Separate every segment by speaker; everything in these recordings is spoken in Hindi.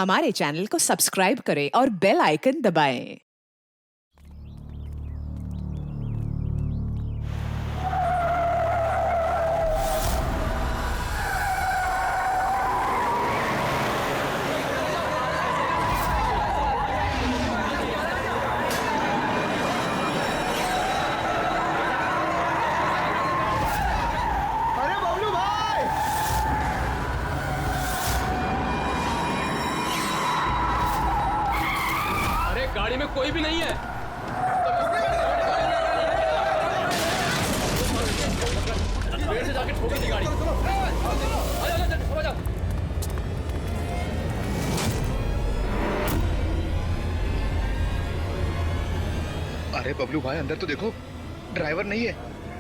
Speaker 1: हमारे चैनल को सब्सक्राइब करें और बेल आइकन दबाएं।
Speaker 2: अरे बबलू भाई!
Speaker 3: अरे गाड़ी में कोई भी नहीं है। पेड़ से जाके ठोकी थी गाड़ी। आजा।
Speaker 2: अरे बबलू भाई, अंदर तो देखो, ड्राइवर नहीं है।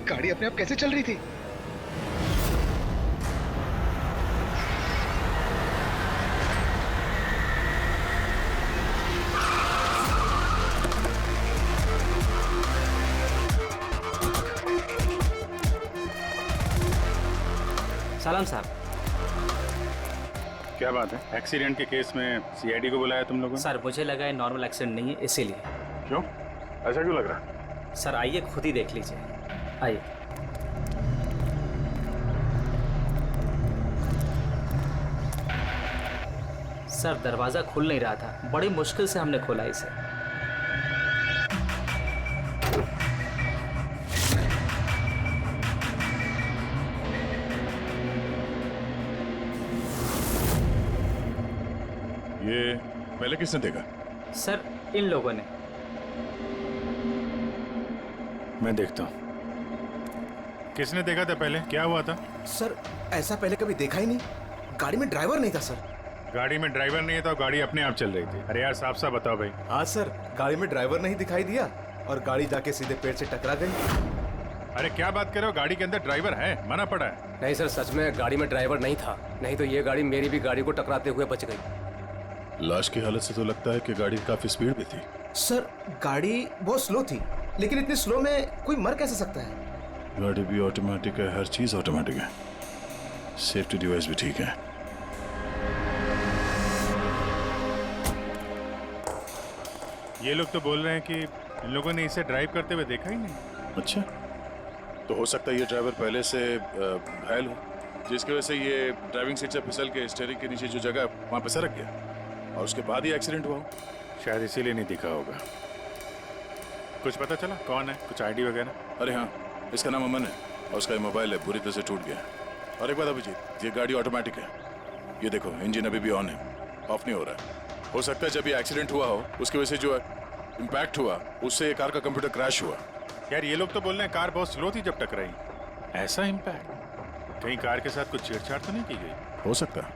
Speaker 2: गाड़ी अपने आप कैसे चल रही थी?
Speaker 4: सलाम साहब।
Speaker 5: क्या बात है? एक्सीडेंट के केस में सीआईडी को बुलाया तुम लोगों ने?
Speaker 4: सर मुझे लगा है नॉर्मल एक्सीडेंट नहीं है, इसीलिए।
Speaker 5: क्यों? ऐसा क्यों लग रहा है?
Speaker 4: सर आइए खुद ही देख लीजिए, आइए। सर दरवाज़ा खुल नहीं रहा था, बड़ी मुश्किल से हमने खोला इसे।
Speaker 5: ये पहले किसने देखा?
Speaker 4: सर इन लोगों ने।
Speaker 5: मैं देखता हूँ। किसने देखा था पहले? क्या हुआ था?
Speaker 6: सर ऐसा पहले कभी देखा ही नहीं। गाड़ी में ड्राइवर नहीं था सर।
Speaker 5: गाड़ी में ड्राइवर नहीं है तो गाड़ी अपने आप चल रही थी। अरे यार साफ साफ बताओ भाई।
Speaker 6: हाँ सर, गाड़ी में ड्राइवर नहीं दिखाई दिया और गाड़ी जाके सीधे पेड़ से टकरा गई।
Speaker 5: अरे क्या बात कर रहे हो? गाड़ी के अंदर ड्राइवर है, मना पड़ा है।
Speaker 3: नहीं सर, सच में गाड़ी में ड्राइवर नहीं था, नहीं तो ये गाड़ी मेरी भी गाड़ी को टकराते हुए बच गई।
Speaker 7: लाश की हालत से तो लगता है कि गाड़ी काफी स्पीड में थी।
Speaker 6: सर गाड़ी बहुत स्लो थी, लेकिन इतनी स्लो में कोई मर कैसे सकता है?
Speaker 7: गाड़ी भी ऑटोमेटिक है, हर चीज ऑटोमेटिक है, सेफ्टी डिवाइस भी ठीक है।
Speaker 5: ये लोग तो बोल रहे हैं कि इन लोगों ने इसे ड्राइव करते हुए देखा ही नहीं।
Speaker 7: अच्छा, तो हो सकता है ये ड्राइवर पहले से घायल हो, जिसकी वजह से ये ड्राइविंग सीट से फिसल के स्टीयरिंग के नीचे जो जगह है वहां पे सरक गया और उसके बाद ही एक्सीडेंट हुआ हो।
Speaker 5: शायद इसीलिए नहीं दिखा होगा। कुछ पता चला कौन है? कुछ आईडी वगैरह?
Speaker 7: अरे हाँ, इसका नाम अमन है और उसका ये मोबाइल है पूरी तरह से टूट गया। और एक बात अभिजीत, ये गाड़ी ऑटोमेटिक है, ये देखो इंजन अभी भी ऑन है, ऑफ नहीं हो रहा है। हो सकता है जब ये एक्सीडेंट हुआ हो उसकी वजह से जो इम्पैक्ट हुआ उससे ये कार का कंप्यूटर क्रैश हुआ।
Speaker 5: यार ये लोग तो बोल रहे हैं कार बहुत स्लो थी जब टकराई। ऐसा इम्पैक्ट? कहीं कार के साथ कुछ छेड़छाड़ तो नहीं की गई?
Speaker 7: हो सकता है।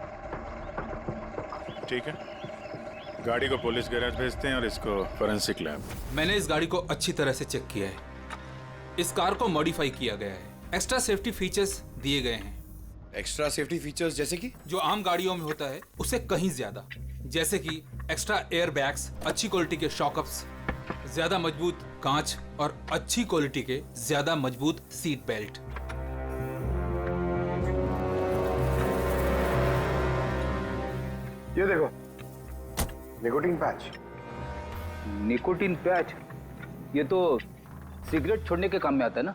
Speaker 5: ठीक है, गाड़ी को पुलिस गैराज भेजते हैं और इसको फोरेंसिक लैब।
Speaker 8: मैंने इस गाड़ी को अच्छी तरह से चेक किया है। इस कार को मॉडिफाई किया गया है, एक्स्ट्रा सेफ्टी फीचर्स दिए गए हैं।
Speaker 6: एक्स्ट्रा सेफ्टी फीचर्स जैसे कि?
Speaker 8: जो आम गाड़ियों में होता है उससे कहीं ज्यादा, जैसे कि एक्स्ट्रा एयर बैग्स, अच्छी क्वालिटी के शॉकअप्स, ज्यादा मजबूत कांच और अच्छी क्वालिटी के ज्यादा मजबूत सीट बेल्ट।
Speaker 2: ये देखो, निकोटीन पैच।
Speaker 3: Nicotine patch? ये तो सिगरेट छोड़ने के काम में आता है ना?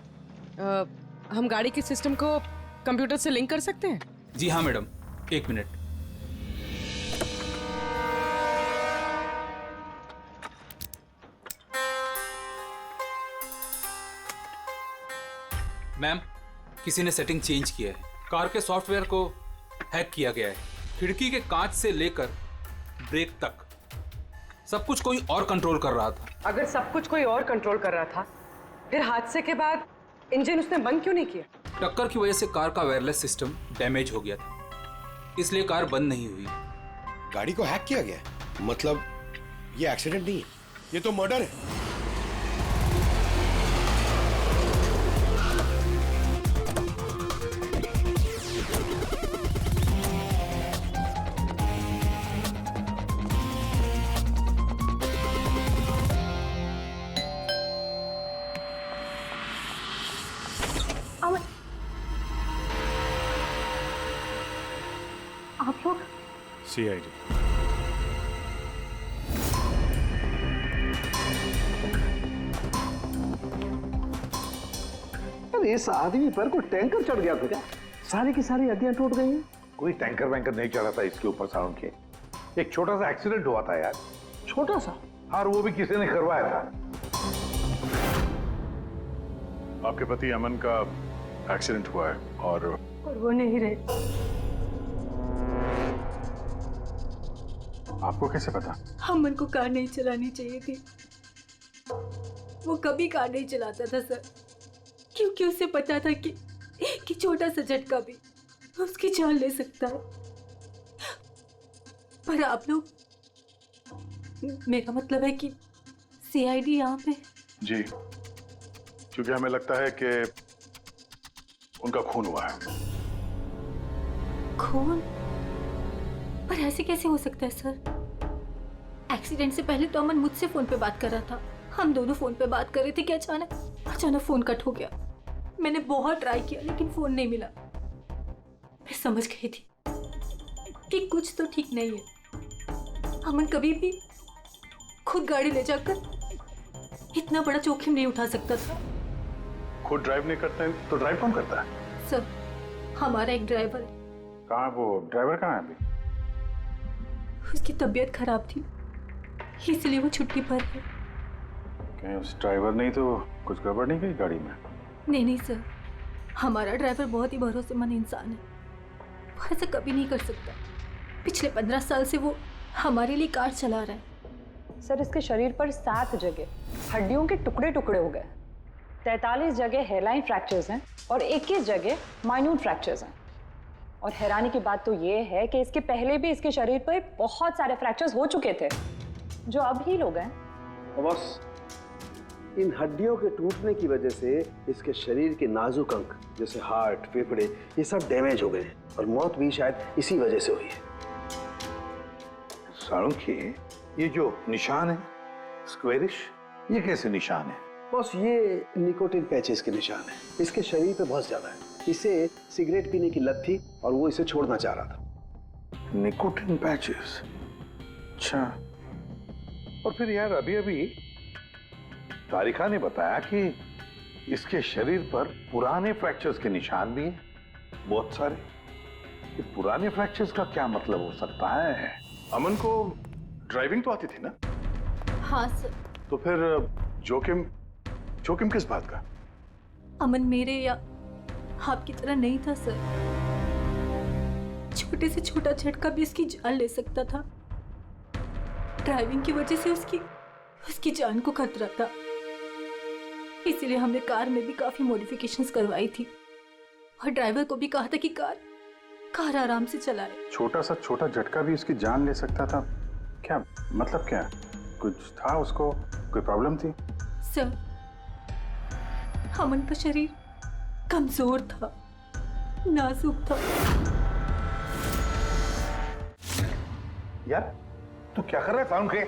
Speaker 9: हम गाड़ी के सिस्टम को कंप्यूटर से लिंक कर सकते हैं?
Speaker 8: जी हाँ मैडम, एक मिनट। मैम, किसी ने सेटिंग चेंज किया है। कार के सॉफ्टवेयर को हैक किया गया है। खिड़की के कांच से लेकर ब्रेक तक सब कुछ कोई और कंट्रोल कर रहा था।
Speaker 9: अगर सब कुछ कोई और कंट्रोल कर रहा था, फिर हादसे के बाद इंजन उसने बंद क्यों नहीं किया?
Speaker 8: टक्कर की वजह से कार का वायरलेस सिस्टम डैमेज हो गया था, इसलिए कार बंद नहीं हुई।
Speaker 6: गाड़ी को हैक किया गया? मतलब ये एक्सीडेंट नहीं है, ये तो मर्डर है।
Speaker 5: सीआईडी।
Speaker 10: इस आदमी पर कोई टैंकर चढ़ गया था क्या? सारी की सारी हड्डियां टूट गई हैं।
Speaker 11: कोई टैंकर वैंकर नहीं चढ़ा था इसके ऊपर साउंड के। एक छोटा सा एक्सीडेंट हुआ था यार।
Speaker 10: छोटा सा?
Speaker 11: और वो भी किसी ने करवाया था। आपके पति अमन का एक्सीडेंट हुआ है और
Speaker 9: वो नहीं रहे।
Speaker 11: आपको कैसे पता?
Speaker 12: अमन को कार नहीं चलानी चाहिए थी। वो कभी कार नहीं चलाता था सर, क्योंकि उसे पता था कि छोटा सा झटका भी उसकी जान ले सकता है। पर आप लोग, मेरा मतलब है कि सीआईडी यहाँ पे।
Speaker 11: जी, क्योंकि हमें लगता है कि उनका खून हुआ है।
Speaker 12: खून? पर ऐसे कैसे हो सकता है सर? एक्सीडेंट से पहले तो अमन मुझसे फोन पे बात कर रहा था, हम दोनों फोन पे बात कर रहे थे कि अचानक फोन कट हो गया। मैंने बहुत ट्राई किया लेकिन फोन नहीं मिला। मैं समझ गई थी कि कुछ तो ठीक नहीं है। अमन कभी भी खुद गाड़ी ले जाकर इतना बड़ा जोखिम नहीं उठा सकता था।
Speaker 11: खुद ड्राइव नहीं करते हैं तो ड्राइव कौन करता है?
Speaker 12: सर, हमारा एक ड्राइवर है।
Speaker 11: कहाँ वो ड्राइवर कहाँ है अभी?
Speaker 12: उसकी तबीयत खराब थी इसलिए वो छुट्टी पर है।
Speaker 11: कहीं उस ड्राइवर नहीं तो कुछ गड़बड़ नहीं गई गाड़ी में?
Speaker 12: नहीं सर, हमारा ड्राइवर बहुत ही भरोसेमंद इंसान है। वो ऐसा कभी नहीं कर सकता। पिछले 15 साल से वो हमारे लिए कार चला रहा है।
Speaker 9: सर, इसके शरीर पर 7 जगह हड्डियों के टुकड़े टुकड़े हो गए। 43 जगह हेयरलाइन फ्रैक्चर्स हैं और 21 जगह माइन्यूट फ्रैक्चर्स हैं। और हैरानी की बात तो ये है कि इसके पहले भी इसके शरीर पर बहुत सारे फ्रैक्चर्स हो चुके थे जो अब हील हो गए।
Speaker 10: बस इन हड्डियों के टूटने की वजह से इसके शरीर के नाजुक अंग जैसे हार्ट, फेफड़े, ये सब डैमेज हो गए और मौत भी शायद इसी वजह से हुई है।
Speaker 11: साळुंखे, ये जो निशान है स्क्वेरिश, ये कैसे निशान है?
Speaker 10: बस ये निकोटिन पैचेस के निशान है। इसके शरीर पे बहुत ज्यादा है। इसे सिगरेट पीने की लत थी और वो इसे छोड़ना चाह रहा था।
Speaker 11: Nicotine patches? अच्छा। और फिर यार अभी तारिका ने बताया कि इसके शरीर पर पुराने फ्रैक्चर्स के निशान भी हैं, बहुत सारे। ये पुराने फ्रैक्चर्स का क्या मतलब हो सकता है? अमन को ड्राइविंग तो आती थी ना?
Speaker 12: हाँ सर।
Speaker 11: तो फिर जोखिम किस बात का?
Speaker 12: अमन मेरे या आपकी तरह नहीं था सर। छोटे से छोटा झटका भी उसकी जान ले सकता था। ड्राइविंग की वजह से उसकी जान को खतरा था। इसीलिए हमने कार में भी काफी मॉडिफिकेशंस करवाई थी और ड्राइवर को भी कहा था कि कार आराम से चलाए।
Speaker 11: छोटा झटका भी उसकी जान ले सकता था? क्या मतलब? क्या कुछ था उसको? कोई प्रॉब्लम थी?
Speaker 12: सर, अमन का शरीर कमजोर था, नाजुक था।
Speaker 11: यार तू क्या कर रहा है साउंड के?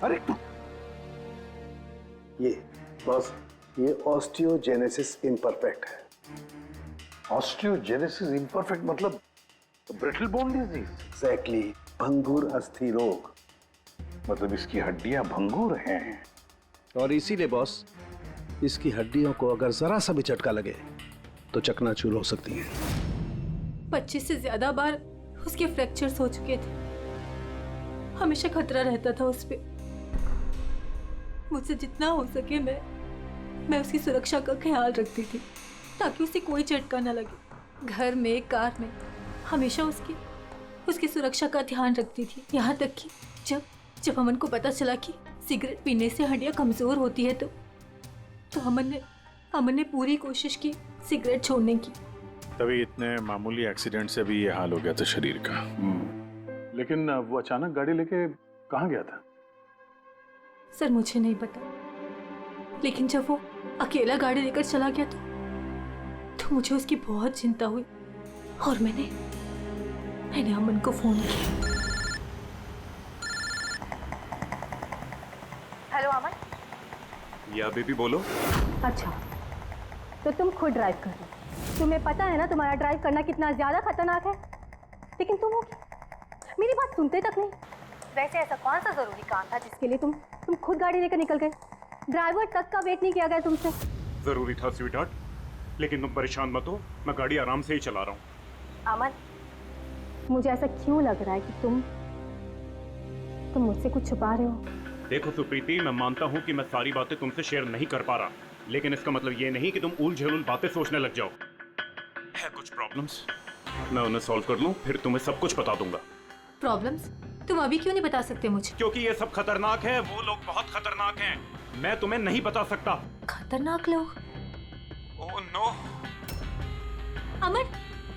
Speaker 11: अरे तू
Speaker 10: ये ऑस्टियोजेनेसिस इम्परफेक्ट है।
Speaker 11: ऑस्टियोजेनेसिस इम्परफेक्ट मतलब ब्रिटल बोन डिजीज?
Speaker 10: एग्जैक्टली, भंगुर अस्थि रोग।
Speaker 11: मतलब इसकी हड्डियां भंगुर हैं।
Speaker 10: और इसीलिए बॉस, इसकी हड्डियों को अगर जरा सा भी झटका लगे तो चकनाचूर हो सकती हैं।
Speaker 12: 25 से ज्यादा बार उसके फ्रैक्चर्स हो चुके थे। हमेशा खतरा रहता था उस पे। मुझसे जितना हो सके मैं उसकी सुरक्षा का ख्याल रखती थी ताकि उसे कोई झटका न लगे। घर में, कार में हमेशा उसकी सुरक्षा का ध्यान रखती थी। यहाँ तक कि जब अमन को पता चला कि सिगरेट पीने से हड्डियाँ कमजोर होती है तो अमन ने पूरी कोशिश की सिगरेट छोड़ने की।
Speaker 5: तभी इतने मामूली एक्सीडेंट से भी ये हाल हो गया था शरीर का।
Speaker 11: लेकिन वो अचानक गाड़ी लेके कहाँ गया था?
Speaker 12: सर, मुझे नहीं पता, लेकिन जब वो अकेला गाड़ी लेकर चला गया तो मुझे उसकी बहुत चिंता हुई और मैंने अमन को फोन किया।
Speaker 13: हेलो अमन।
Speaker 14: या बेबी बोलो।
Speaker 13: अच्छा, तो तुम खुद ड्राइव कर रहे हो। तुम्हें पता है ना तुम्हारा ड्राइव करना कितना ज्यादा खतरनाक है, लेकिन तुम मेरी बात सुनते तक नहीं। वैसे ऐसा कौन सा जरूरी काम था जिसके लिए तुम खुद गाड़ी लेकर निकल गए? ड्राइवर तक का वेट नहीं किया गया तुमसे।
Speaker 14: जरूरी था स्वीटहार्ट, लेकिन तुम परेशान मत हो, मैं गाड़ी आराम से ही चला रहा हूँ।
Speaker 13: अमन, मुझे ऐसा क्यों लग रहा है कि तुम मुझसे कुछ छुपा रहे हो?
Speaker 14: देखो सुप्रीति, मैं मानता हूँ कि मैं सारी बातें तुमसे शेयर नहीं कर पा रहा, लेकिन इसका मतलब ये नहीं कि तुम उल झुल बातें सोचने लग जाओ। है कुछ प्रॉब्लम्स, मैं उन्हें सॉल्व कर लूँ, फिर तुम्हें सब कुछ बता दूंगा।
Speaker 12: प्रॉब्लम्स? तुम अभी क्यों नहीं बता सकते मुझे?
Speaker 14: क्योंकि ये सब खतरनाक है, वो लोग बहुत खतरनाक हैं, मैं तुम्हें नहीं बता सकता।
Speaker 12: खतरनाक लोग?
Speaker 14: Oh no.
Speaker 12: Aman,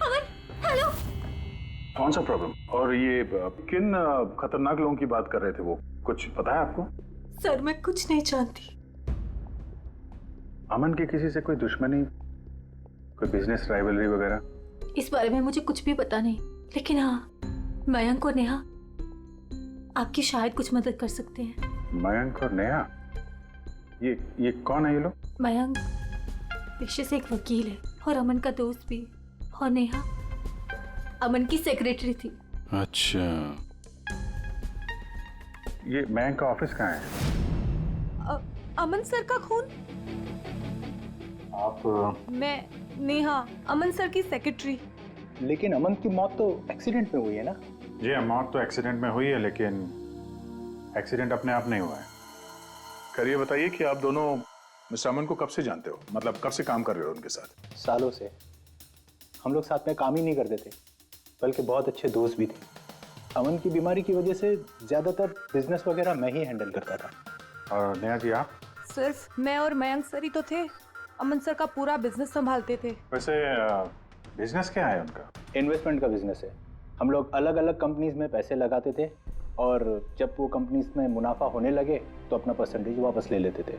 Speaker 12: Aman, hello.
Speaker 7: कौन सा प्रॉब्लम? और ये किन खतरनाक लोगों की बात कर रहे थे वो? कुछ पता है आपको?
Speaker 12: सर, मैं कुछ नहीं जानती।
Speaker 7: अमन की किसी से कोई दुश्मनी, कोई बिजनेस राइवलरी वगैरह?
Speaker 12: इस बारे में मुझे कुछ भी पता नहीं, लेकिन हाँ, मयंक और नेहा आपकी शायद कुछ मदद कर सकते हैं।
Speaker 7: मयंक और नेहा? ये कौन है ये लोग?
Speaker 12: मयंक पेशे से एक वकील है और अमन का दोस्त भी, और नेहा अमन की सेक्रेटरी थी।
Speaker 7: अच्छा, ये मयंक का ऑफिस कहाँ है?
Speaker 15: अमन सर का खून?
Speaker 3: आप?
Speaker 15: मैं नेहा, अमन सर की सेक्रेटरी।
Speaker 3: लेकिन अमन की मौत तो एक्सीडेंट में हुई है ना?
Speaker 7: जी हाँ, मौत तो एक्सीडेंट में हुई है, लेकिन एक्सीडेंट अपने आप नहीं हुआ है। करिए बताइए कि आप दोनों मिस्टर अमन को कब से जानते हो? मतलब कब से काम कर रहे हो उनके साथ?
Speaker 3: सालों से। हम लोग साथ में काम ही नहीं करते थे, बल्कि बहुत अच्छे दोस्त भी थे। अमन की बीमारी की वजह से ज़्यादातर बिजनेस वगैरह मैं ही हैंडल करता था।
Speaker 7: और नेहा जी आप?
Speaker 15: सिर्फ मैं और मयंक सर ही तो थे, अमन सर का पूरा बिजनेस संभालते थे।
Speaker 7: वैसे बिजनेस क्या है उनका?
Speaker 3: इन्वेस्टमेंट का बिजनेस है। हम लोग अलग अलग कंपनीज में पैसे लगाते थे, और जब वो कंपनीज में मुनाफा होने लगे तो अपना परसेंटेज वापस ले लेते थे।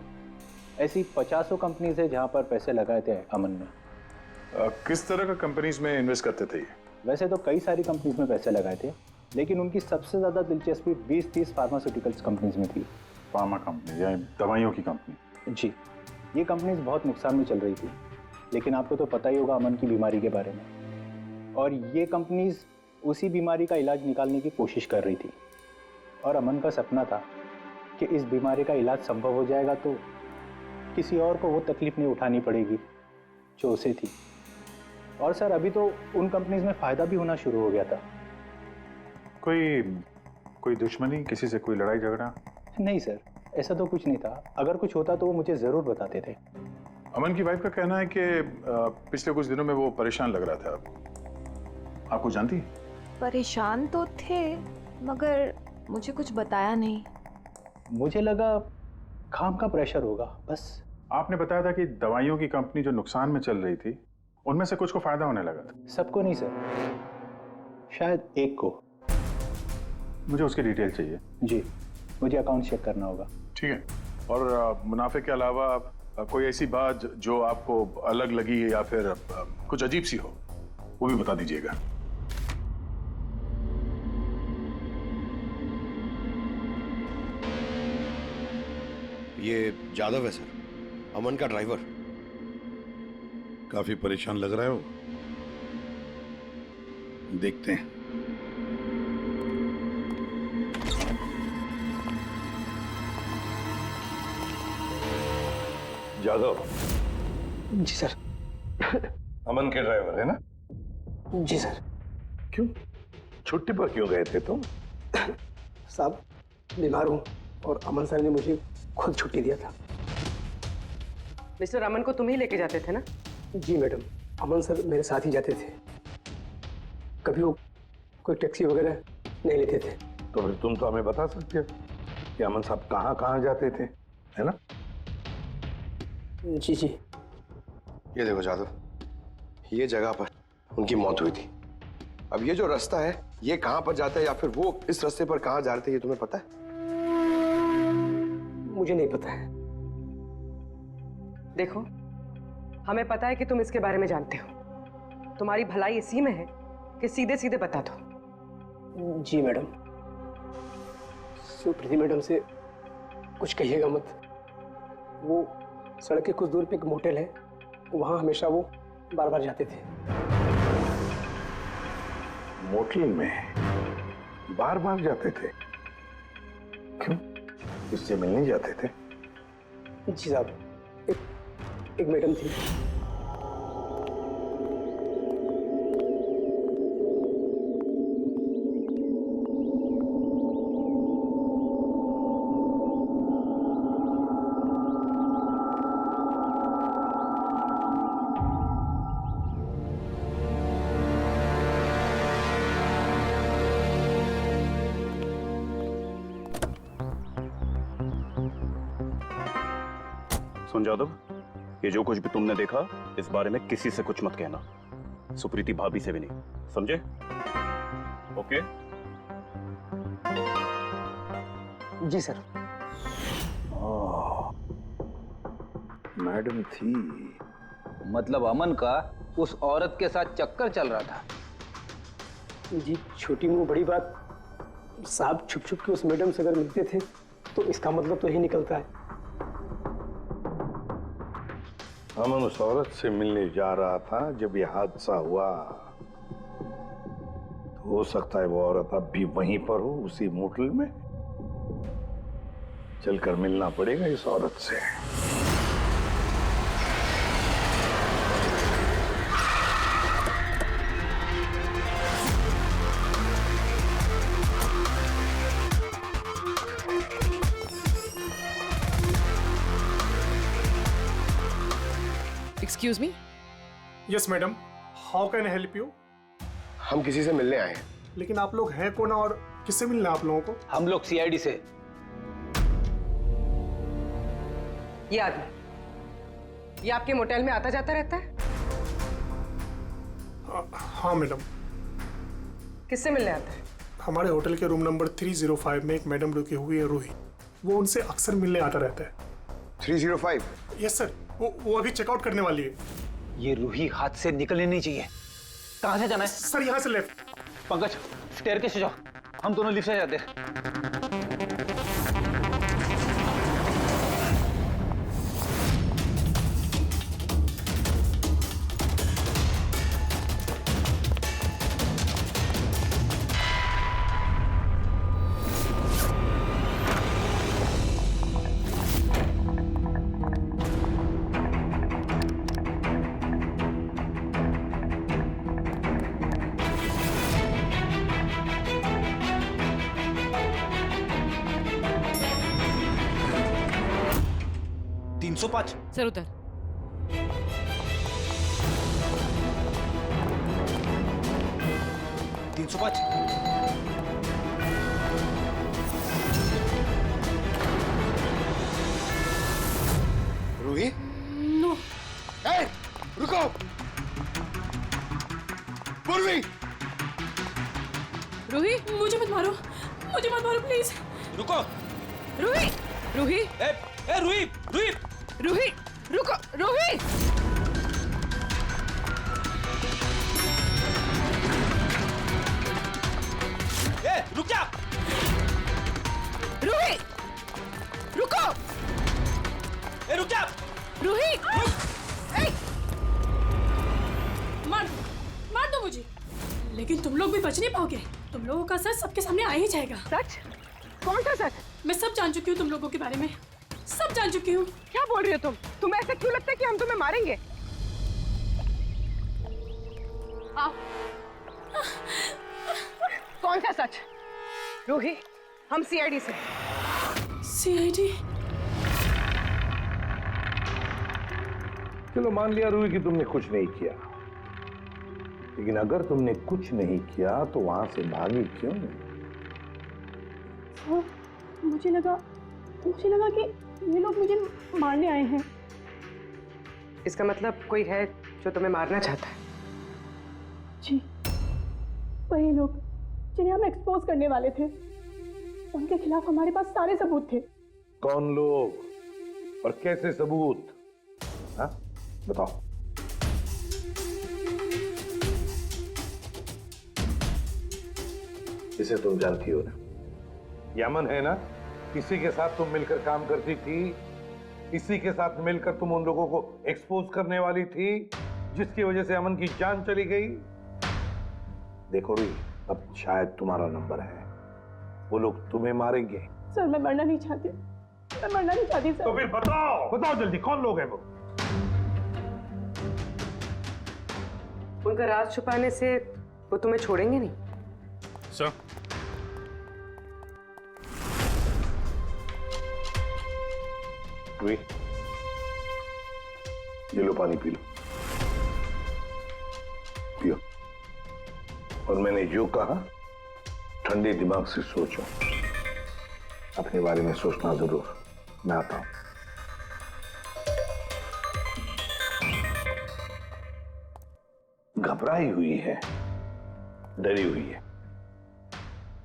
Speaker 3: ऐसी 50 कंपनीज है जहाँ पर पैसे लगाए थे अमन ने।
Speaker 7: किस तरह का कंपनीज में इन्वेस्ट करते थे ये?
Speaker 3: वैसे तो कई सारी कंपनीज में पैसे लगाए थे, लेकिन उनकी सबसे ज़्यादा दिलचस्पी 20-30 फार्मास्यूटिकल्स कंपनीज में थी।
Speaker 7: फार्मा कंपनी या दवाइयों की कंपनी?
Speaker 3: जी, ये कंपनीज बहुत नुकसान में चल रही थी, लेकिन आपको तो पता ही होगा अमन की बीमारी के बारे में। और ये कंपनीज उसी बीमारी का इलाज निकालने की कोशिश कर रही थी, और अमन का सपना था कि इस बीमारी का इलाज संभव हो जाएगा तो किसी और को वो तकलीफ नहीं उठानी पड़ेगी जो उसे थी। और सर, अभी तो उन कंपनीज में फ़ायदा भी होना शुरू हो गया था।
Speaker 7: कोई दुश्मनी, किसी से कोई लड़ाई झगड़ा?
Speaker 3: नहीं सर, ऐसा तो कुछ नहीं था। अगर कुछ होता तो वो मुझे ज़रूर बताते थे।
Speaker 7: अमन की वाइफ का कहना है कि पिछले कुछ दिनों में वो परेशान लग रहा था। आपको जानती?
Speaker 15: परेशान तो थे, मगर मुझे कुछ बताया नहीं।
Speaker 3: मुझे लगा काम का प्रेशर होगा बस।
Speaker 7: आपने बताया था कि दवाइयों की कंपनी जो नुकसान में चल रही थी, उनमें से कुछ को फायदा होने लगा था।
Speaker 3: सबको नहीं सर, शायद एक को।
Speaker 7: मुझे उसकी डिटेल चाहिए।
Speaker 3: जी, मुझे अकाउंट चेक करना होगा।
Speaker 7: ठीक है। और मुनाफे के अलावा कोई ऐसी बात जो आपको अलग लगी या फिर कुछ अजीब सी हो, वो भी बता दीजिएगा।
Speaker 6: ये जादव है सर, अमन का ड्राइवर।
Speaker 11: काफी परेशान लग रहा है वो। देखते हैं। जादव?
Speaker 10: जी सर।
Speaker 11: अमन के ड्राइवर है ना?
Speaker 10: जी सर।
Speaker 11: क्यों, छुट्टी पर क्यों गए थे तुम?
Speaker 10: साहब, बीमार हूँ और अमन सर ने मुझे खुद छुट्टी दिया था।
Speaker 16: मिस्टर अमन को तुम ही लेके जाते थे ना?
Speaker 10: जी मैडम, अमन सर मेरे साथ ही जाते थे। कभी वो कोई टैक्सी वगैरह नहीं लेते थे।
Speaker 11: तो फिर तुम तो हमें बता सकते हो कि अमन साहब कहाँ कहाँ जाते थे, है ना?
Speaker 10: जी जी।
Speaker 6: ये देखो जादव, ये जगह पर उनकी मौत हुई थी। अब ये जो रास्ता है, ये कहाँ पर जाता है, या फिर वो इस रास्ते पर कहाँ जा रहे थे, ये तुम्हें पता है?
Speaker 10: मुझे नहीं पता है।
Speaker 16: देखो, हमें पता है कि तुम इसके बारे में जानते हो। तुम्हारी भलाई इसी में है कि सीधे सीधे बता दो।
Speaker 10: जी मैडम। सुप्रीति मैडम से कुछ कहिएगा मत। वो सड़क के कुछ दूर पे एक मोटेल है, वहाँ हमेशा वो बार बार जाते थे।
Speaker 11: मोटेल में बार बार जाते थे? क्यों, इससे मिलने जाते थे?
Speaker 10: जी साहब, एक मैडम थी,
Speaker 14: सुन जादव, ये जो कुछ भी तुमने देखा इस बारे में किसी से कुछ मत कहना, सुप्रीति भाभी से भी नहीं, समझे? ओके?
Speaker 10: जी सर।
Speaker 11: मैडम थी,
Speaker 17: मतलब अमन का उस औरत के साथ चक्कर चल रहा था।
Speaker 10: जी छोटी मुंह बड़ी बात, साहब छुप छुप के उस मैडम से अगर मिलते थे तो इसका मतलब तो यही निकलता है।
Speaker 11: अमन उस औरत से मिलने जा रहा था जब ये हादसा हुआ। तो हो सकता है वो औरत अब भी वहीं पर हो, उसी मोटल में। चलकर मिलना पड़ेगा इस औरत से।
Speaker 1: Excuse me?
Speaker 18: Yes madam, how can I help you?
Speaker 6: हम किसी से मिलने आए हैं।
Speaker 18: लेकिन आप लोग हैं कौन और किससे मिलना है आप लोगों को?
Speaker 17: हम लोग सीआईडी से।
Speaker 16: ये आदमी, ये आपके मोटेल में आता जाता रहता है?
Speaker 18: हाँ मैडम।
Speaker 16: किससे मिलने आता है?
Speaker 18: हमारे होटल के रूम नंबर 305 में एक मैडम रुकी हुई है, रूही। वो उनसे अक्सर मिलने आता रहता है।
Speaker 6: 305?
Speaker 18: यस सर, वो अभी चेकआउट करने वाली है।
Speaker 17: ये रूही हाथ से निकलनी नहीं चाहिए। कहाँ से जाना है?
Speaker 18: सर यहाँ से लेफ्ट।
Speaker 17: पंकज, स्टेयरकेस से जाओ, हम दोनों लिफ्ट से जाते हैं।
Speaker 1: सर उधर।
Speaker 6: रूही?
Speaker 12: नो।
Speaker 6: ए, रुको! पूर्वी!
Speaker 12: रूही, मुझे मत मारो, प्लीज।
Speaker 17: रुको।
Speaker 1: रूही, रूही,
Speaker 17: रूही, रूही,
Speaker 1: रूही, रुको, रूही।
Speaker 17: रुक जा।
Speaker 1: रूही, रुको।
Speaker 17: रुक जा।
Speaker 1: रूही,
Speaker 12: मार दो मुझे, लेकिन तुम लोग भी बच नहीं पाओगे। तुम लोगों का सच सबके सामने आ ही जाएगा।
Speaker 16: सच? कौन सा सच?
Speaker 12: मैं सब जान चुकी हूँ तुम लोगों के बारे में, सब जान चुकी हूँ।
Speaker 16: क्या बोल रही हो तुम? तुम्हें ऐसा क्यों लगता है कि हम तुम्हें मारेंगे? आओ। कौन सा सच? रूही, हम सीआईडी से।
Speaker 12: सीआईडी?
Speaker 11: चलो मान लिया रूही कि तुमने कुछ नहीं किया, लेकिन अगर तुमने कुछ नहीं किया तो वहां से भागी क्यों?
Speaker 12: मुझे लगा कि ये लोग मुझे मारने आए हैं।
Speaker 16: इसका मतलब कोई है जो तुम्हें मारना चाहता है?
Speaker 12: जी, वही लोग जिन्हें हम एक्सपोज करने वाले थे। उनके खिलाफ हमारे पास सारे सबूत थे।
Speaker 11: कौन लोग और कैसे सबूत? हाँ, बताओ। इसे तुम जानती हो ना, यमन है ना, इसी के साथ तुम मिलकर काम करती थी, इसी के साथ मिलकर तुम उन लोगों को एक्सपोज करने वाली थी जिसकी वजह से अमन की जान चली गई। देखो भी, अब शायद तुम्हारा नंबर है, वो लोग तुम्हें मारेंगे।
Speaker 12: सर मैं मरना नहीं चाहती, सर।
Speaker 11: तो फिर बताओ जल्दी, कौन लोग हैं वो?
Speaker 16: उनका राज छुपाने से वो तुम्हें छोड़ेंगे नहीं।
Speaker 5: सर,
Speaker 11: ये लो पानी पी लो, पियो। और मैंने जो कहा ठंडे दिमाग से सोचो, अपने बारे में सोचना जरूर। मैं आता हूं। घबराई हुई है, डरी हुई है।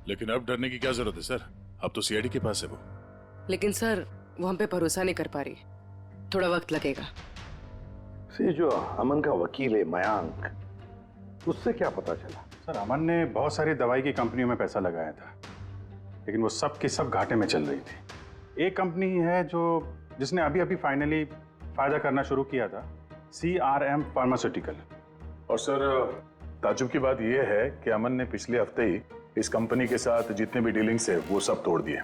Speaker 7: लेकिन अब डरने की क्या जरूरत है सर? अब तो सीआईडी के पास है वो।
Speaker 16: लेकिन सर वो हम पे भरोसा नहीं कर पा रही, थोड़ा वक्त लगेगा।
Speaker 11: से जो अमन का वकील है मयांक, उससे क्या पता चला?
Speaker 5: सर अमन ने बहुत सारी दवाई की कंपनियों में पैसा लगाया था, लेकिन वो सब की सब घाटे में चल रही थी। एक कंपनी है जिसने अभी अभी फाइनली फायदा करना शुरू किया था, CRM फार्मास्यूटिकल।
Speaker 7: और सर ताजुब की बात यह है कि अमन ने पिछले हफ्ते ही इस कंपनी के साथ जितने भी डीलिंग्स है वो सब तोड़ दिए,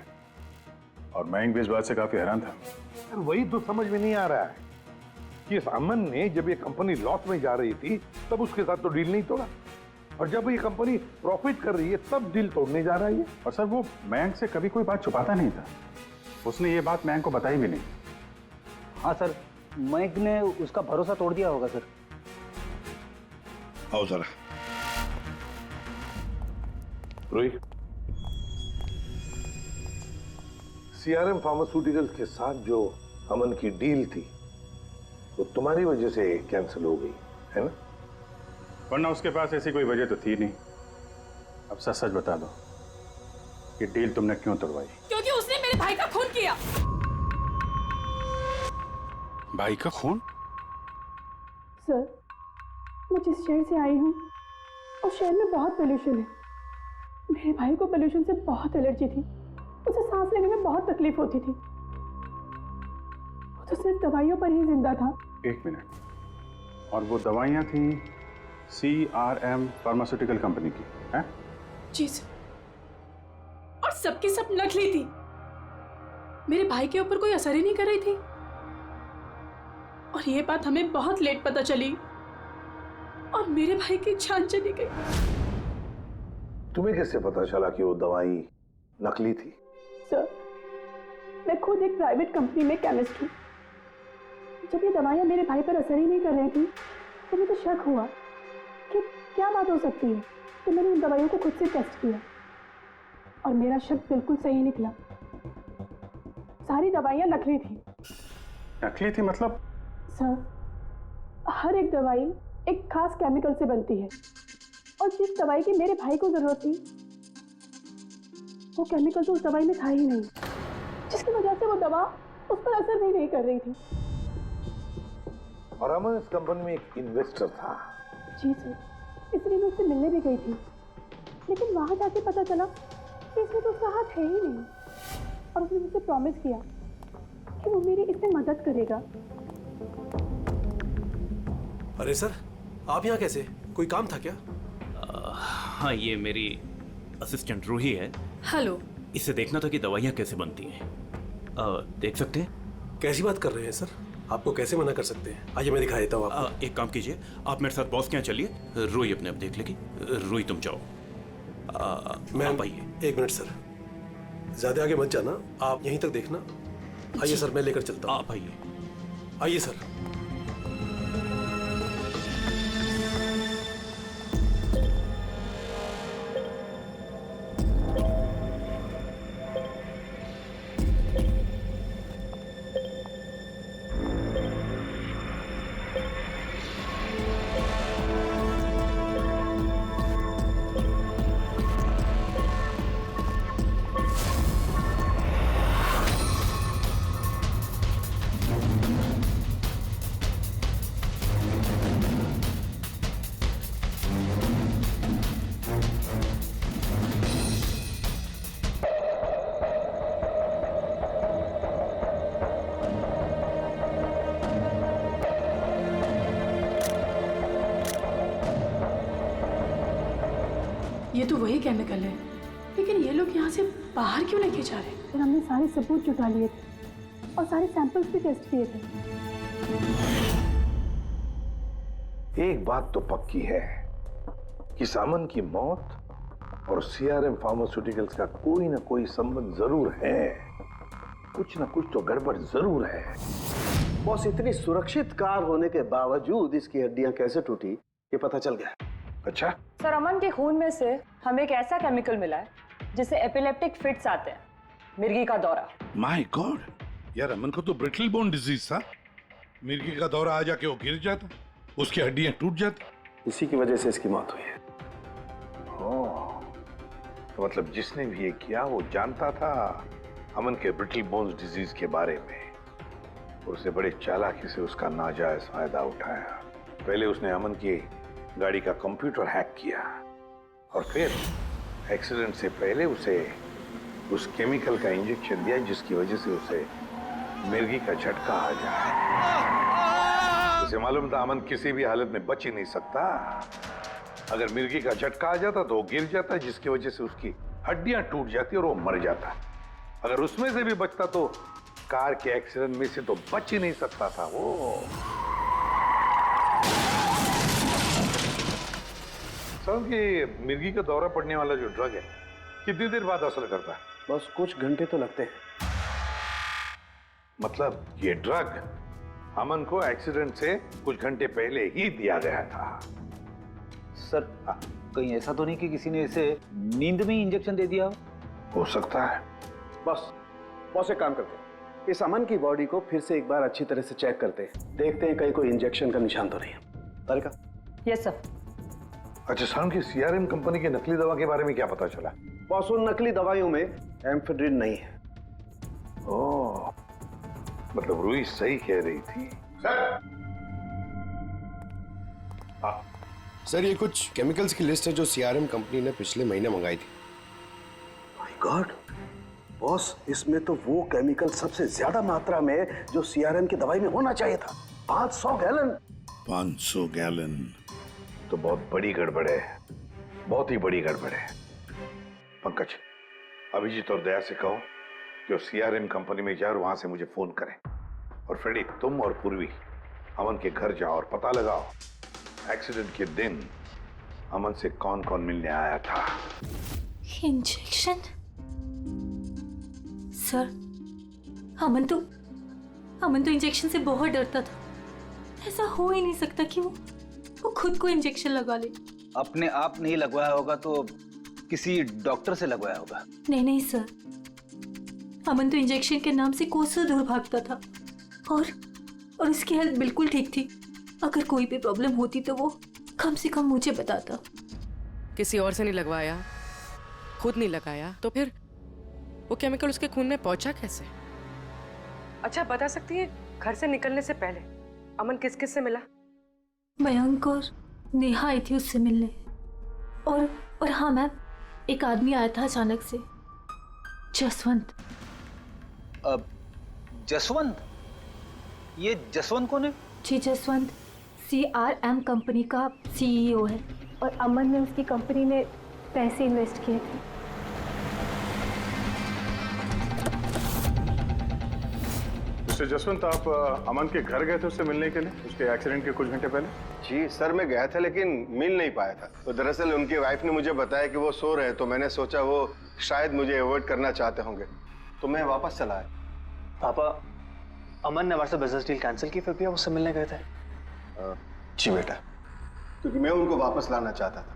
Speaker 7: और मयंक भी इस बात से काफी हैरान था।
Speaker 11: सर वही तो समझ में नहीं आ रहा है कि इस अमन ने जब ये कंपनी लॉस में जा रही थी तब उसके साथ तो डील नहीं तोड़ा, और जब ये कंपनी प्रॉफिट कर रही है तब डील तोड़ने जा रहा है।
Speaker 5: और सर वो मयंक से कभी कोई बात छुपाता नहीं था, उसने ये बात मयंक को बताई भी नहीं।
Speaker 17: हाँ सर, मयंक ने उसका भरोसा तोड़ दिया होगा सर।
Speaker 11: आओ जरा। रोहित, CRM फार्मास्यूटिकल्स के साथ जो अमन की डील थी वो तुम्हारी वजह से कैंसिल हो गई है ना?
Speaker 5: वरना उसके पास ऐसी कोई वजह तो थी नहीं। अब सच सच बता दो कि डील तुमने क्यों तोड़वाई?
Speaker 12: क्योंकि उसने मेरे भाई का खून किया।
Speaker 5: भाई का खून?
Speaker 19: सर, मैं जिस शहर से आई हूँ उस शहर में बहुत पोल्यूशन है। मेरे भाई को पोल्यूशन से बहुत एलर्जी थी, उसे सांस लेने में बहुत तकलीफ होती थी। वो तो सिर्फ दवाइयों पर ही जिंदा था।
Speaker 5: एक मिनट, और वो दवाइयाँ थी CRM फार्मास्यूटिकल कंपनी की, हैं?
Speaker 12: जी सर, और सबकी सब नकली थी। मेरे भाई के ऊपर कोई असर ही नहीं कर रही थी, और ये बात हमें बहुत लेट पता चली, और मेरे भाई की जान चली गई।
Speaker 11: तुम्हें कैसे पता चला कि वो दवाई नकली थी?
Speaker 19: सर, मैं खुद एक प्राइवेट कंपनी में केमिस्ट हूँ। जब ये दवाइयाँ मेरे भाई पर असर ही नहीं कर रही थी तो मुझे शक हुआ कि क्या बात हो सकती है, तो मैंने उन दवाइयों को खुद से टेस्ट किया और मेरा शक बिल्कुल सही निकला। सारी दवाइयाँ नकली थी।
Speaker 5: नकली थी मतलब?
Speaker 19: सर, हर एक दवाई एक खास केमिकल से बनती है, और जिस दवाई की मेरे भाई को जरूरत थी वो केमिकल तो उस दवाई में था ही नहीं, जिसकी वजह से वो दवा उस पर असर भी नहीं कर रही थी।
Speaker 11: और अमन इस कंपनी में एक इन्वेस्टर था।
Speaker 19: जी सर, इसलिए मैं उससे मिलने भी गई थी, लेकिन वहां जाके पता चला कि इसमें तो उसका हाथ है ही नहीं, और उसने मुझसे प्रॉमिस किया कि वो मेरी इसमें मदद करेगा।
Speaker 10: अरे सर, आप यहाँ कैसे? कोई काम था क्या?
Speaker 14: हाँ, ये मेरी असिस्टेंट रूही है।
Speaker 12: हेलो।
Speaker 14: इससे देखना था कि दवाइयाँ कैसे बनती हैं। देख सकते हैं?
Speaker 10: कैसी बात कर रहे हैं सर? आपको कैसे मना कर सकते हैं? आइए मैं दिखा देता हूँ आपको।
Speaker 14: एक काम कीजिए, आप मेरे साथ बॉस के यहाँ चलिए, रूही अपने आप देख लेगी। रूही तुम जाओ।
Speaker 10: मैम आइए। एक मिनट सर, ज्यादा आगे मत जाना, आप यहीं तक देखना। आइए सर, मैं लेकर चलता हूँ।
Speaker 14: आप आइए।
Speaker 10: आइए सर।
Speaker 12: ये तो वही केमिकल है, लेकिन ये लोग यहाँ से बाहर क्यों लेके जा रहे हैं?
Speaker 19: फिर हमने सारे सबूत जुटा लिए थे और सारे सैंपल्स भी टेस्ट किए थे।
Speaker 11: एक बात तो पक्की है कि सामन की मौत और CRM फार्मास्यूटिकल्स का कोई ना कोई संबंध जरूर है। कुछ ना कुछ तो गड़बड़ जरूर है।
Speaker 10: बॉस, इतनी सुरक्षित कार होने के बावजूद इसकी हड्डियां कैसे टूटी ये पता चल गया।
Speaker 11: अच्छा
Speaker 9: सर, अमन के खून में से हमें एक ऐसा केमिकल मिला है जिससे एपिलेप्टिक फिट्स आते हैं, मिर्गी का दौरा।
Speaker 11: माय गॉड,
Speaker 20: यार अमन को तो ब्रिटल बोन डिजीज था। मिर्गी का दौरा आ जाके वो गिर जाता, उसकी हड्डियां टूट जाती,
Speaker 10: इसी की वजह से इसकी मौत हुई है।
Speaker 11: ओह, तो मतलब जिसने भी ये किया वो जानता था अमन के ब्रिटल बोन्स डिजीज के बारे में। उसे बड़े चालाकी से उसका नाजायज फायदा उठाया। पहले उसने अमन की गाड़ी का कंप्यूटर हैक किया और फिर एक्सीडेंट से पहले उसे उस केमिकल का इंजेक्शन दिया जिसकी वजह से उसे मिर्गी का झटका आ जाए। उसे मालूम था अमन किसी भी हालत में बच ही नहीं सकता। अगर मिर्गी का झटका आ जाता तो वो गिर जाता, जिसकी वजह से उसकी हड्डियां टूट जाती और वो मर जाता। अगर उसमें से भी बचता तो कार के एक्सीडेंट में से तो बच ही नहीं सकता था वो। समझ कि मिर्गी का दौरा पड़ने वाला जो ड्रग है कितनी देर बाद असर करता है?
Speaker 10: बस कुछ घंटे तो लगते हैं।
Speaker 11: मतलब ये ड्रग अमन को एक्सीडेंट से कुछ घंटे पहले ही दिया गया था।
Speaker 17: सर कहीं ऐसा तो नहीं कि किसी ने इसे नींद में ही इंजेक्शन दे दिया
Speaker 11: हो सकता है।
Speaker 10: बस एक काम करते हैं, इस अमन की बॉडी को फिर से एक बार अच्छी तरह से चेक करते हैं, देखते हैं कहीं कोई इंजेक्शन का निशान तो नहीं है। तारिका?
Speaker 9: Yes sir.
Speaker 11: अच्छा शाम की सीआरएम कंपनी की नकली दवा के बारे में क्या पता चला?
Speaker 10: बॉस उन नकली दवाइयों में एम्फेड्रिन नहीं है।
Speaker 11: ओह, मतलब रूही सही कह रही थी।
Speaker 6: सर ये कुछ केमिकल्स की लिस्ट है जो सीआरएम कंपनी ने पिछले महीने मंगाई थी।
Speaker 10: माय गॉड बॉस, इसमें तो वो केमिकल सबसे ज्यादा मात्रा में जो सीआरएम की दवाई में होना चाहिए था, 500 गैलन।
Speaker 11: 500 गैलन तो बहुत बड़ी गड़बड़ है, बहुत ही बड़ी गड़बड़ है। पंकज, अभिजीत और दया से कहो कि सीआरएम कंपनी में जाए और वहां से मुझे फोन करें। और फ्रेडी, तुम और पूर्वी अमन के घर जाओ और पता लगाओ एक्सीडेंट के दिन अमन से कौन कौन मिलने आया था।
Speaker 12: इंजेक्शन? सर, अमन तो इंजेक्शन से बहुत डरता था। ऐसा हो ही नहीं सकता कि वो खुद को इंजेक्शन लगा ले।
Speaker 17: अपने आप नहीं लगवाया होगा तो किसी डॉक्टर से लगवाया होगा।
Speaker 12: नहीं सर, अमन तो इंजेक्शन के नाम से कोसों दूर भागता था और उसकी हेल्थ बिल्कुल ठीक थी। अगर कोई भी प्रॉब्लम होती तो वो कम से कम मुझे बताता।
Speaker 16: किसी और से नहीं लगवाया, खुद नहीं लगाया, तो फिर वो केमिकल उसके खून में पहुंचा कैसे? अच्छा बता सकती है, घर से निकलने से पहले अमन किस किस से मिला?
Speaker 12: मयंक और नेहा आई थी उससे मिलने। और हाँ मैम, एक आदमी आया था अचानक से, जसवंत।
Speaker 17: अब जसवंत? ये जसवंत कौन है?
Speaker 12: जी, जसवंत सीआरएम कंपनी का सीईओ है
Speaker 13: और अमन ने उसकी कंपनी में पैसे इन्वेस्ट किए थे।
Speaker 5: मिस्टर जसवंत, आप अमन के घर गए थे उससे मिलने के लिए उसके एक्सीडेंट के कुछ घंटे पहले?
Speaker 6: जी सर, मैं गया था लेकिन मिल नहीं पाया था। तो दरअसल उनकी वाइफ ने मुझे बताया कि वो सो रहे हैं, तो मैंने सोचा वो शायद मुझे अवॉइड करना चाहते होंगे, तो मैं वापस चला आया।
Speaker 3: पापा, अमन ने हमारे साथ बिजनेस डील कैंसिल की, फिर भी आप उससे मिलने गए थे?
Speaker 6: जी बेटा, क्योंकि मैं उनको वापस लाना चाहता था।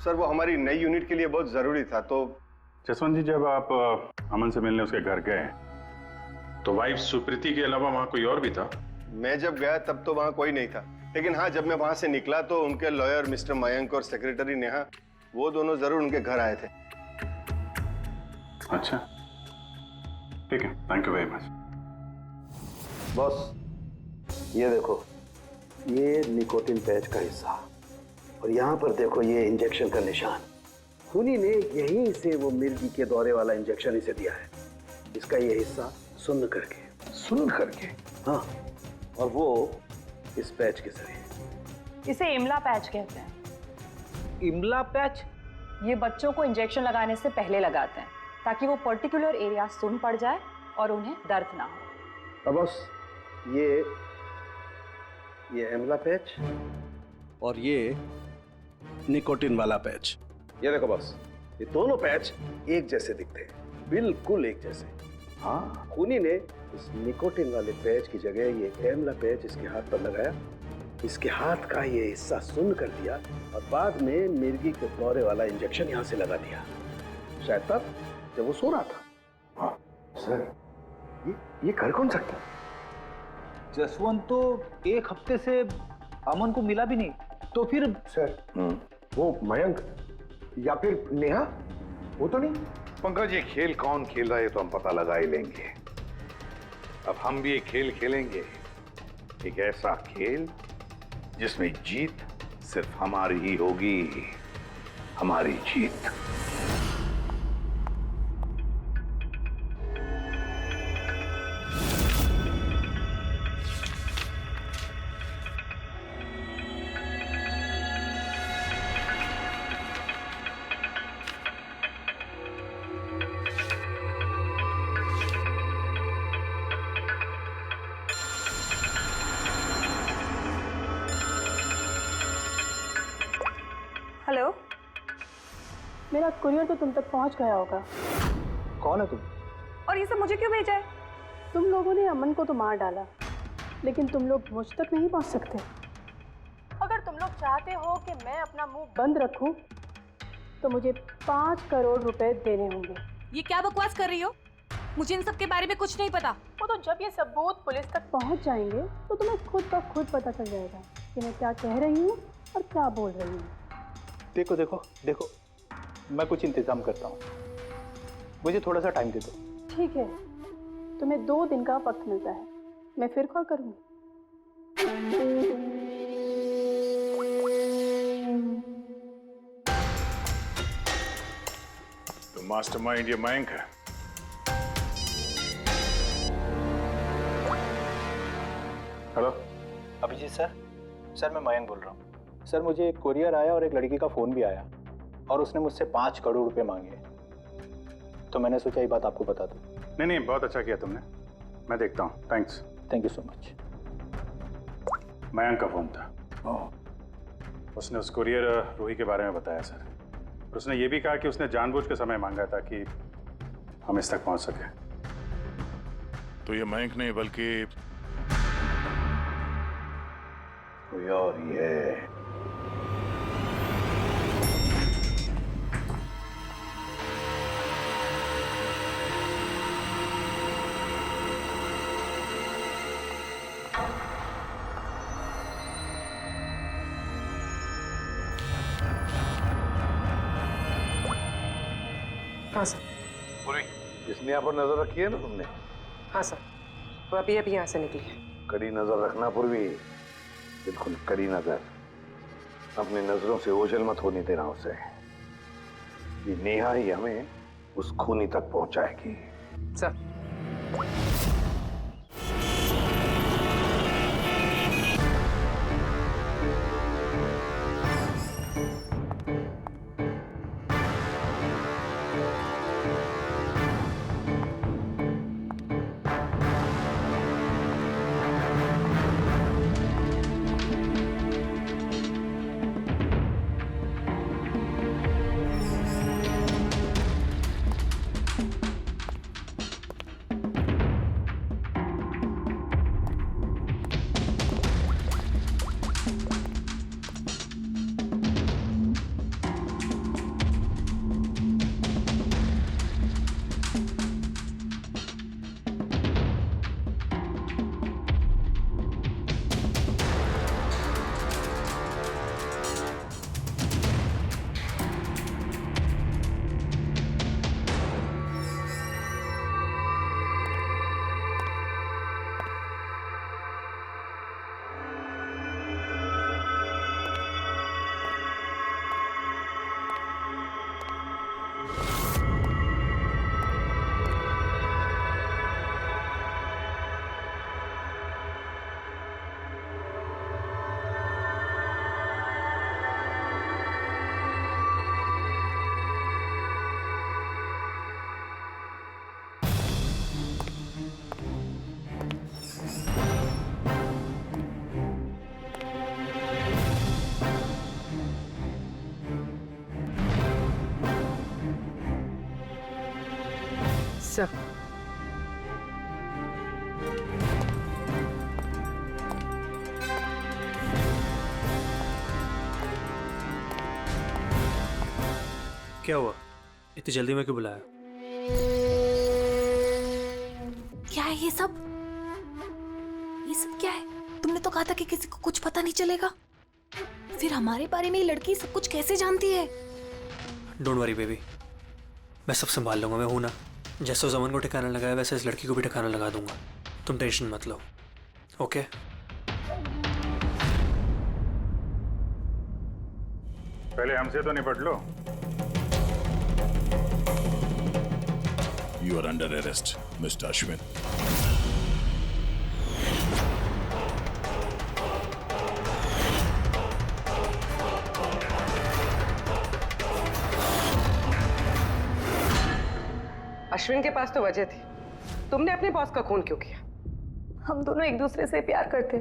Speaker 6: सर वो हमारी नई यूनिट के लिए बहुत जरूरी था। तो
Speaker 5: जसवंत जी, जब आप अमन से मिलने उसके घर गए तो वाइफ सुप्रीति के अलावा वहां कोई और भी था?
Speaker 6: मैं जब गया तब तो वहां कोई नहीं था, लेकिन हाँ जब मैं वहां से निकला तो उनके लॉयर मिस्टर मयंक और सेक्रेटरी नेहा, वो दोनों जरूर उनके घर आए थे।
Speaker 5: अच्छा, ठीक है, thank you very much.
Speaker 10: Boss, ये देखो, ये निकोटिन पैच का हिस्सा और यहाँ पर देखो ये इंजेक्शन का निशान। खूनी ने यहीं से वो मिर्गी के दौरे वाला इंजेक्शन इसे दिया है। इसका ये हिस्सा सुन्न करके, हाँ, और वो इस पैच के जरिए।
Speaker 9: इसे इमला पैच कहते हैं।
Speaker 17: इमला पैच?
Speaker 9: ये बच्चों को इंजेक्शन लगाने से पहले लगाते हैं ताकि वो पर्टिकुलर एरिया सुन पड़ जाए और उन्हें दर्द ना हो।
Speaker 10: अब बस ये इमला पैच और ये निकोटिन वाला पैच, ये देखो बस, ये दोनों पैच एक जैसे दिखते हैं, बिल्कुल एक जैसे। हाँ, खूनी ने इस निकोटिन वाले पैच की जगह ये एमला पैच इसके हाथ पर लगाया, इसके हाथ का ये हिस्सा सुन्न कर दिया और बाद में मिर्गी के दौरे वाला इंजेक्शन यहाँ से लगा दिया, शायद तब जब वो सो रहा था।
Speaker 11: हाँ सर, ये कर कौन सकता?
Speaker 17: जसवंत तो एक हफ्ते से अमन को मिला भी नहीं।
Speaker 10: तो फिर
Speaker 6: सर वो मयंक या फिर नेहा, वो तो नहीं।
Speaker 11: पंकज, ये खेल कौन खेल रहा है तो हम पता लगा ही लेंगे। अब हम भी एक खेल खेलेंगे, एक ऐसा खेल जिसमें जीत सिर्फ हमारी ही होगी, हमारी जीत।
Speaker 19: हेलो, मेरा कुरियर तो तुम तक पहुंच गया होगा।
Speaker 3: कौन है तुम?
Speaker 19: और ये सब मुझे क्यों भेजा है? तुम लोगों ने अमन को तो मार डाला, लेकिन तुम लोग मुझ तक नहीं पहुंच सकते। अगर तुम लोग चाहते हो कि मैं अपना मुंह बंद रखूं, तो मुझे 5 करोड़ रुपए देने होंगे।
Speaker 15: ये क्या बकवास कर रही हो? मुझे इन सब के बारे में कुछ नहीं पता।
Speaker 19: वो तो जब ये सबूत पुलिस तक पहुंच जाएंगे तो तुम्हें खुद ब खुद पता चल जाएगा कि मैं क्या कह रही हूँ और क्या बोल रही हूँ।
Speaker 3: देखो देखो देखो, मैं कुछ इंतजाम करता हूँ, मुझे थोड़ा सा टाइम दे दो।
Speaker 19: ठीक है, तुम्हें 2 दिन का वक्त मिलता है, मैं फिर कॉल करूँगी।
Speaker 5: तो मास्टरमाइंड ये मयंक है।
Speaker 3: हेलो अभिजीत सर, मैं मयंक बोल रहा हूँ। सर, मुझे एक कोरियर आया और एक लड़की का फ़ोन भी आया और उसने मुझसे 5 करोड़ रुपए मांगे, तो मैंने सोचा ये बात आपको बता दूँ।
Speaker 5: नहीं, बहुत अच्छा किया तुमने, मैं देखता हूँ। Thanks.
Speaker 3: Thank you so much.
Speaker 5: Mayank का फ़ोन था। उसने उस कोरियर रूही के बारे में बताया सर, और उसने ये भी कहा कि उसने जानबूझ के समय मांगा ताकि हम इस तक पहुँच सके।
Speaker 7: तो ये मयंक नहीं बल्कि
Speaker 11: कोई और ही है।
Speaker 16: हाँ सर।
Speaker 11: पूरी इसने यहाँ पर नजर रखी है ना तुमने?
Speaker 16: हाँ सर, वो अभी यहाँ से निकली है।
Speaker 11: कड़ी नजर रखना पूर्वी, बिल्कुल कड़ी नजर। अपनी नजरों से ओझल मत होने देना उसे। ये नेहा ही हमें उस खूनी तक पहुंचाएगी।
Speaker 16: सर। सर।
Speaker 4: क्या हुआ? इतनी जल्दी में क्यों बुलाया?
Speaker 12: क्या है ये सब? ये सब क्या है? तुमने तो कहा था कि किसी को कुछ पता नहीं चलेगा, फिर हमारे बारे में ये लड़की सब कुछ कैसे जानती है?
Speaker 21: डोंट वरी बेबी, मैं सब संभाल लूंगा। मैं हूं ना, जैसे उस अमन को ठिकाना लगाया वैसे इस लड़की को भी ठिकाना लगा दूंगा। तुम टेंशन मत लो, ओके?
Speaker 5: पहले हमसे तो निपट लो।
Speaker 7: You are under arrest, Mr. Ashwin.
Speaker 16: Ashwin के पास तो वजह थी, तुमने अपने बॉस का खून क्यों किया?
Speaker 9: हम दोनों एक दूसरे से प्यार करते।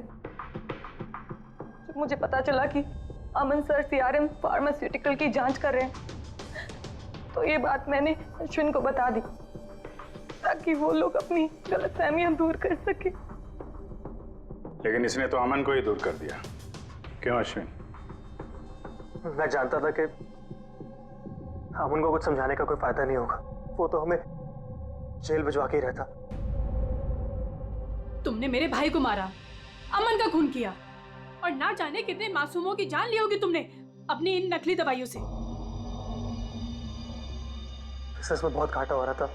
Speaker 9: जब मुझे पता चला कि अमन सर सीआरएम फार्मास्यूटिकल की जांच कर रहे हैं, तो ये बात मैंने अश्विन को बता दी ताकि वो लोग अपनी गलतफहमियां दूर कर सके।
Speaker 5: लेकिन इसने तो अमन को ही दूर कर दिया। क्यों अश्विन?
Speaker 22: मैं जानता था कि अमन को कुछ समझाने का कोई फायदा नहीं होगा। वो तो हमें जेल भिजवा के ही रहता।
Speaker 12: तुमने मेरे भाई को मारा, अमन का खून किया, और ना जाने कितने मासूमों की जान ली होगी तुमने अपनी इन नकली दवाइयों से।
Speaker 22: बिजनेस में बहुत घाटा हो रहा था,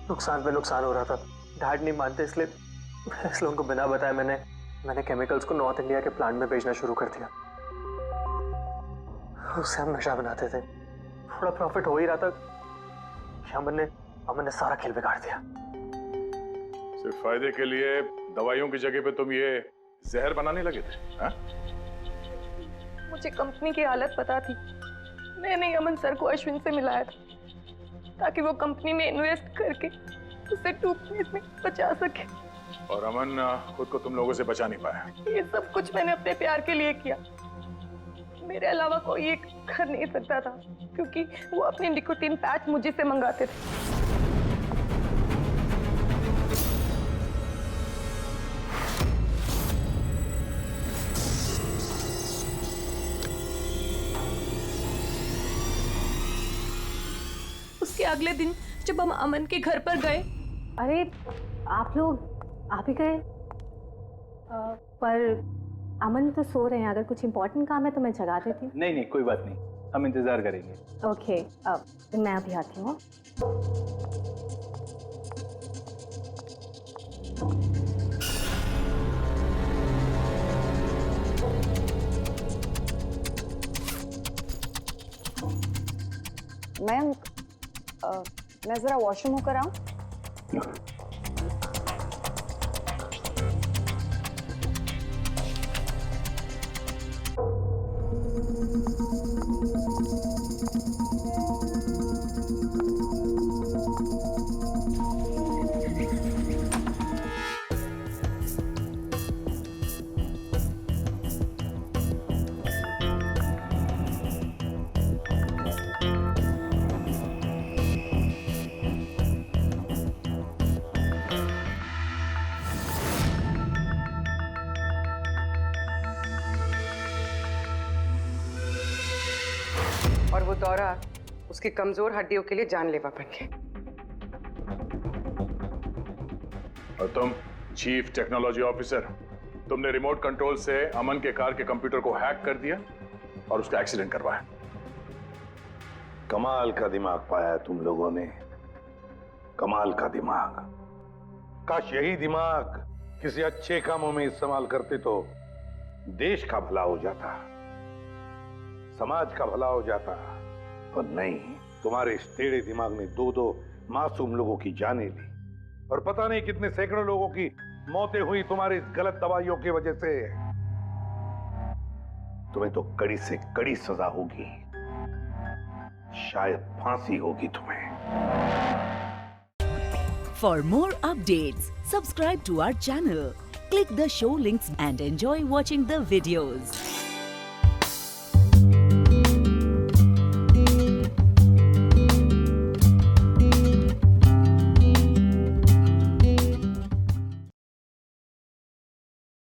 Speaker 22: नुकसान पे नुकसान हो रहा था। डैड नहीं मानते, इसलिए उनको बिना बताए मैंने केमिकल्स को नॉर्थ इंडिया के प्लांट में भेजना शुरू कर दिया। उससे हम नशा बनाते थे, थोड़ा प्रॉफिट हो ही रहा था। अमन ने सारा खेल बिगाड़ दिया।
Speaker 7: सिर्फ फायदे के लिए दवाइयों की जगह पे तुम ये जहर बनाने लगे थे, हाँ?
Speaker 9: मुझे कंपनी की हालत पता थी। मैंने अमन सर को अश्विन से मिलाया था ताकि वो कंपनी में इन्वेस्ट करके उसे डूबने से बचा सके।
Speaker 7: और अमन खुद को तुम लोगों से बचा नहीं पाया।
Speaker 9: ये सब कुछ मैंने अपने प्यार के लिए किया। मेरे अलावा कोई ये कर नहीं सकता था, क्योंकि वो अपने निकोटीन पैच मुझे से मंगाते थे। उसके अगले दिन जब हम अमन के घर पर गए,
Speaker 13: अरे आप लोग आ भी गए, पर अमन तो सो रहे हैं। अगर कुछ इम्पोर्टेंट काम है तो मैं जगा देती हूँ।
Speaker 3: नहीं, कोई बात नहीं, हम इंतजार करेंगे।
Speaker 13: ओके, मैं अभी आती हूँ।
Speaker 9: मैं जरा वॉशरूम होकर आऊं?
Speaker 16: और वो दौरा उसकी कमजोर हड्डियों के लिए जानलेवा बन गया।
Speaker 7: और तुम चीफ टेक्नोलॉजी ऑफिसर, तुमने रिमोट कंट्रोल से अमन के कार के कंप्यूटर को हैक कर दिया और उसका एक्सीडेंट करवाया।
Speaker 11: कमाल का दिमाग पाया है तुम लोगों ने, कमाल का दिमाग। काश यही दिमाग किसी अच्छे कामों में इस्तेमाल करते तो देश का भला हो जाता, समाज का भला हो जाता। पर नहीं, तुम्हारे इस टेढ़े दिमाग ने दो मासूम लोगों की जानें ली, और पता नहीं कितने सैकड़ों लोगों की मौतें हुई तुम्हारी इस गलत दवाइयों की वजह से। तुम्हें तो कड़ी से कड़ी सजा होगी, शायद फांसी होगी तुम्हें।
Speaker 1: For more updates, subscribe to our channel, click the show links and enjoy watching the videos.